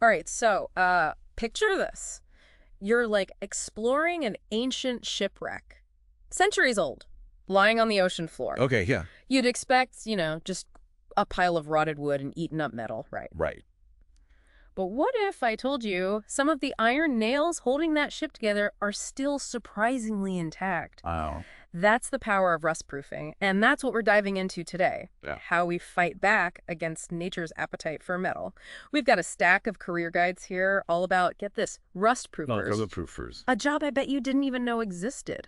All right, so picture this. You're like exploring an ancient shipwreck, centuries old, lying on the ocean floor. Okay, yeah. You'd expect, just a pile of rotted wood and eaten up metal, right? Right. But what if I told you some of the iron nails holding that ship together are still surprisingly intact? Wow. That's the power of rustproofing, and that's what we're diving into today. Yeah. How we fight back against nature's appetite for metal. We've got a stack of career guides here all about, get this, rustproofers. Rustproofers. A job I bet you didn't even know existed.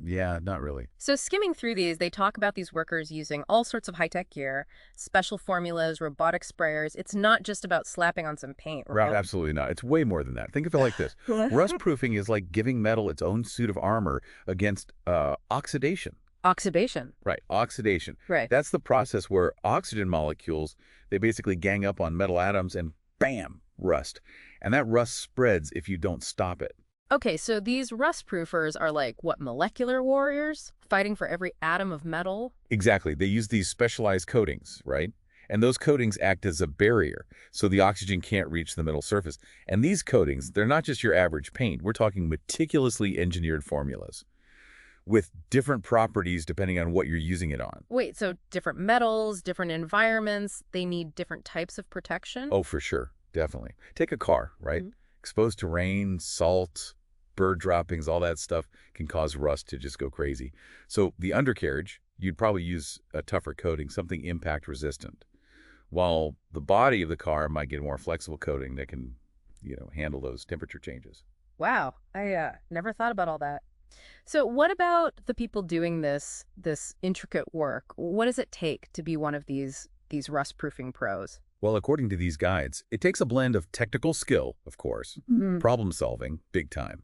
Yeah, not really. So skimming through these, they talk about these workers using all sorts of high-tech gear, special formulas, robotic sprayers. It's not just about slapping on some paint. Absolutely not. It's way more than that. Think of it like this. Rustproofing is like giving metal its own suit of armor against oxidation. Oxidation. Right, oxidation. Right. That's the process where oxygen molecules, they basically gang up on metal atoms and bam, rust. And that rust spreads if you don't stop it. Okay, so these rustproofers are like, what, molecular warriors? Fighting for every atom of metal? Exactly. They use these specialized coatings, right? And those coatings act as a barrier, so the oxygen can't reach the metal surface. And these coatings, they're not just your average paint. We're talking meticulously engineered formulas with different properties depending on what you're using it on. Wait, so different metals, different environments, they need different types of protection? Oh, for sure. Definitely. Take a car, right? Exposed to rain, salt, bird droppings, all that stuff can cause rust to just go crazy. So the undercarriage, you'd probably use a tougher coating, something impact resistant, while the body of the car might get a more flexible coating that can, handle those temperature changes. Wow, I never thought about all that. So what about the people doing this intricate work? What does it take to be one of these rust-proofing pros? Well, according to these guides, it takes a blend of technical skill, of course, problem solving, big time,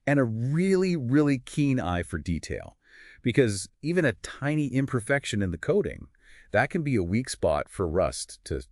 and a really, really keen eye for detail. Because even a tiny imperfection in the coating, that can be a weak spot for rust to,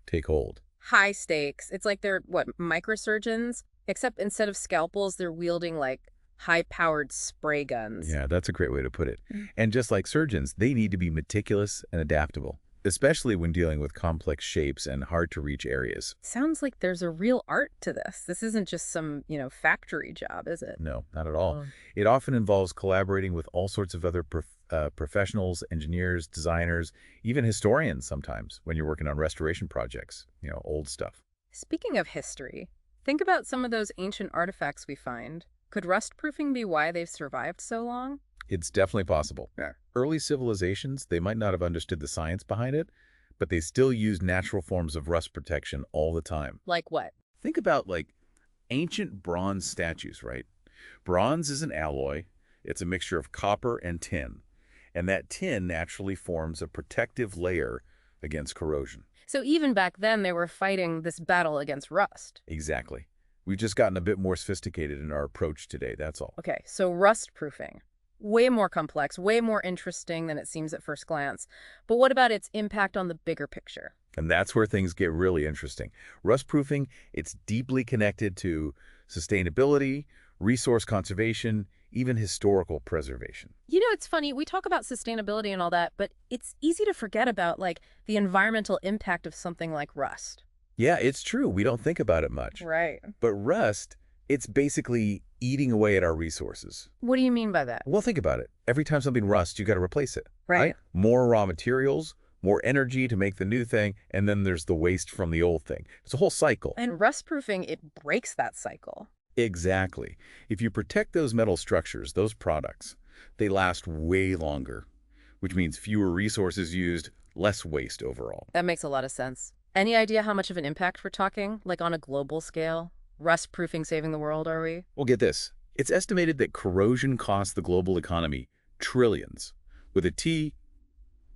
take hold. High stakes. It's like they're, what, microsurgeons? Except instead of scalpels, they're wielding like high-powered spray guns. Yeah, that's a great way to put it. And just like surgeons, they need to be meticulous and adaptable, especially when dealing with complex shapes and hard-to-reach areas. Sounds like there's a real art to this. This isn't just some, factory job, is it? No, not at all. It often involves collaborating with all sorts of other professionals, engineers, designers, even historians sometimes when you're working on restoration projects, old stuff. Speaking of history, think about some of those ancient artifacts we find. Could rust-proofing be why they've survived so long? It's definitely possible. Yeah. Early civilizations, they might not have understood the science behind it, but they still used natural forms of rust protection all the time. Like what? Think about, ancient bronze statues, right? Bronze is an alloy. It's a mixture of copper and tin. And that tin naturally forms a protective layer against corrosion. So even back then, they were fighting this battle against rust. Exactly. We've just gotten a bit more sophisticated in our approach today, that's all. Okay, so rust-proofing. Way more complex, way more interesting than it seems at first glance. But what about its impact on the bigger picture? And that's where things get really interesting. Rustproofing, it's deeply connected to sustainability, resource conservation, even historical preservation. It's funny, we talk about sustainability and all that, but it's easy to forget about, the environmental impact of something like rust. Yeah, it's true. We don't think about it much. Right. But rust, it's basically eating away at our resources. What do you mean by that? Well, think about it. Every time something rusts, you got to replace it. Right. More raw materials, more energy to make the new thing, and then there's the waste from the old thing. It's a whole cycle. And rust-proofing, it breaks that cycle. Exactly. If you protect those metal structures, those products, they last way longer, which means fewer resources used, less waste overall. That makes a lot of sense. Any idea how much of an impact we're talking? Like on a global scale? Rust-proofing saving the world, are we? Well, get this. It's estimated that corrosion costs the global economy trillions, with a T,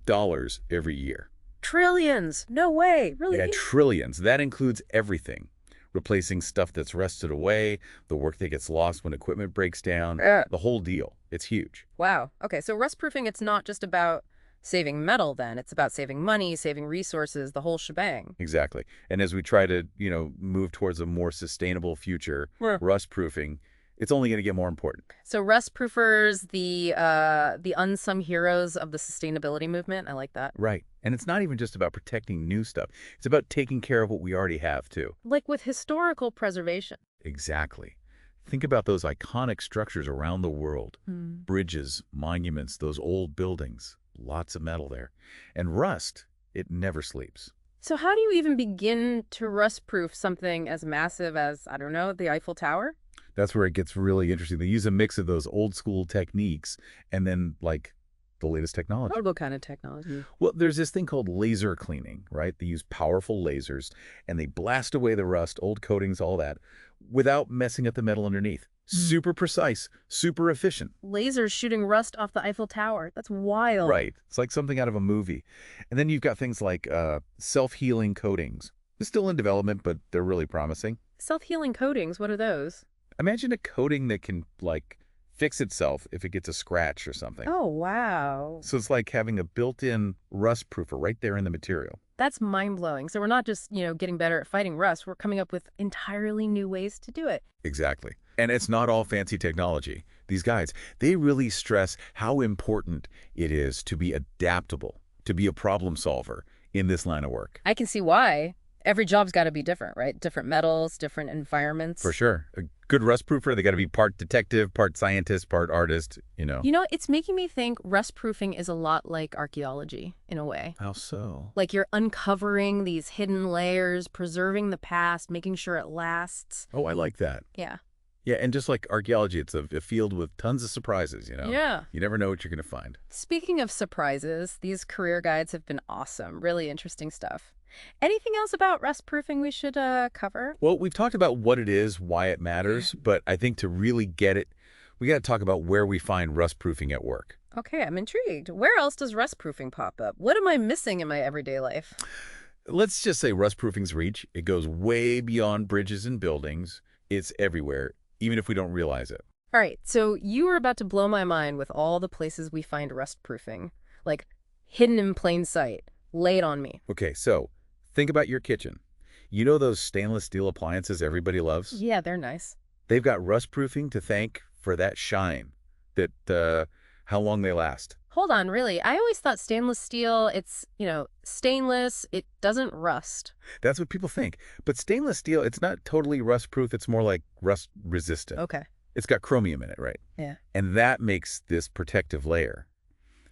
dollars every year. Trillions! No way! Really? Yeah, trillions. That includes everything. Replacing stuff that's rusted away, the work that gets lost when equipment breaks down, the whole deal. It's huge. Wow. Okay, so rust-proofing, it's not just about saving metal then. It's about saving money, saving resources, the whole shebang. Exactly. And as we try to, move towards a more sustainable future, rust-proofing It's only going to get more important. So rustproofers, the unsung heroes of the sustainability movement. I like that. Right. And it's not even just about protecting new stuff. It's about taking care of what we already have, too. Like with historical preservation. Exactly. Think about those iconic structures around the world. Hmm. Bridges, monuments, those old buildings. Lots of metal there. And rust, it never sleeps. So how do you even begin to rustproof something as massive as, I don't know, the Eiffel Tower? That's where it gets really interesting. They use a mix of those old school techniques and then, like, the latest technology. What kind of technology? Well, there's this thing called laser cleaning, right? They use powerful lasers and they blast away the rust, old coatings, all that, without messing up the metal underneath. Super precise, super efficient. Lasers shooting rust off the Eiffel Tower. That's wild. Right. It's like something out of a movie. And then you've got things like self-healing coatings. They're still in development, but they're really promising. Self-healing coatings, what are those? Imagine a coating that can, like, fix itself if it gets a scratch or something. Oh, wow. So it's like having a built-in rust proofer right there in the material. That's mind-blowing. So we're not just, getting better at fighting rust. We're coming up with entirely new ways to do it. Exactly. And it's not all fancy technology. These guys, they really stress how important it is to be adaptable, to be a problem solver in this line of work. I can see why. Every job's got to be different, right? Different metals, different environments. For sure. A good rust proofer, they got to be part detective, part scientist, part artist, It's making me think rustproofing is a lot like archaeology, in a way. How so? Like you're uncovering these hidden layers, preserving the past, making sure it lasts. Oh, I like that. Yeah. Yeah, and just like archaeology, it's a field with tons of surprises, Yeah. You never know what you're going to find. Speaking of surprises, these career guides have been awesome. Really interesting stuff. Anything else about rustproofing we should cover? Well, we've talked about what it is, why it matters, but I think to really get it, we got to talk about where we find rustproofing at work. Okay, I'm intrigued. Where else does rustproofing pop up? What am I missing in my everyday life? Let's just say rustproofing's reach. It goes way beyond bridges and buildings. It's everywhere, even if we don't realize it. All right, so you were about to blow my mind with all the places we find rustproofing, like hidden in plain sight. Lay it on me. Okay, so think about your kitchen. You know those stainless steel appliances everybody loves? Yeah, they're nice. They've got rustproofing to thank for that shine, that how long they last. Hold on, really? I always thought stainless steel, it's, stainless, it doesn't rust. That's what people think. But stainless steel, it's not totally rust-proof. It's more like rust-resistant. Okay. It's got chromium in it, right? Yeah. And that makes this protective layer.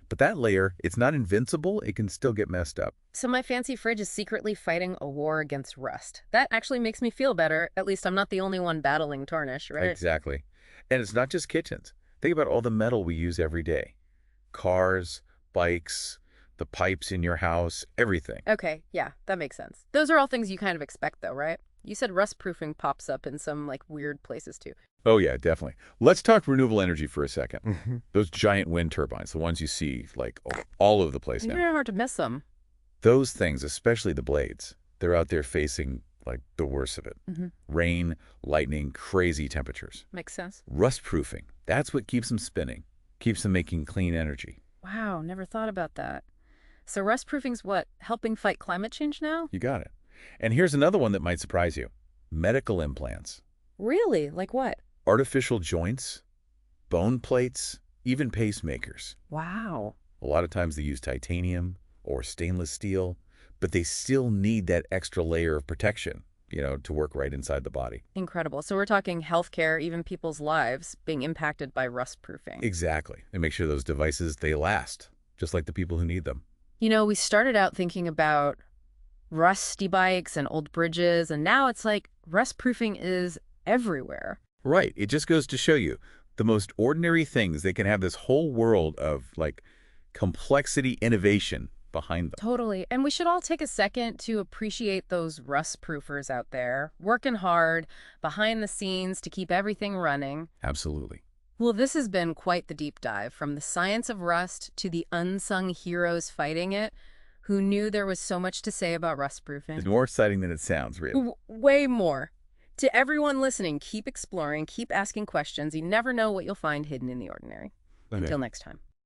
But that layer, it's not invincible. It can still get messed up. So my fancy fridge is secretly fighting a war against rust. That actually makes me feel better. At least I'm not the only one battling tarnish, right? Exactly. And it's not just kitchens. Think about all the metal we use every day. Cars, bikes, the pipes in your house, everything. Okay, yeah, that makes sense. Those are all things you kind of expect, though, right? You said rustproofing pops up in some, weird places, too. Oh, yeah, definitely. Let's talk renewable energy for a second. Those giant wind turbines, the ones you see, all over the place It's now. very hard to miss them. Those things, especially the blades, they're out there facing, the worst of it. Rain, lightning, crazy temperatures. Makes sense. Rustproofing, that's what keeps them spinning, keeps them making clean energy. Wow, never thought about that. So rustproofing's what? Helping fight climate change now? You got it. And here's another one that might surprise you. Medical implants. Really? Like what? Artificial joints, bone plates, even pacemakers. Wow. A lot of times they use titanium or stainless steel, but they still need that extra layer of protection, to work right inside the body. Incredible. So we're talking healthcare, even people's lives being impacted by rustproofing. Exactly. And make sure those devices, they last, just like the people who need them. We started out thinking about rusty bikes and old bridges, and now it's like rustproofing is everywhere. Right. It just goes to show you the most ordinary things, they can have this whole world of complexity, innovation behind them. Totally. And we should all take a second to appreciate those rustproofers out there, working hard behind the scenes to keep everything running. Absolutely. Well, this has been quite the deep dive, from the science of rust to the unsung heroes fighting it. Who knew there was so much to say about rustproofing? It's more exciting than it sounds, really. Way more. To everyone listening, keep exploring, keep asking questions. You never know what you'll find hidden in the ordinary. Okay. Until next time.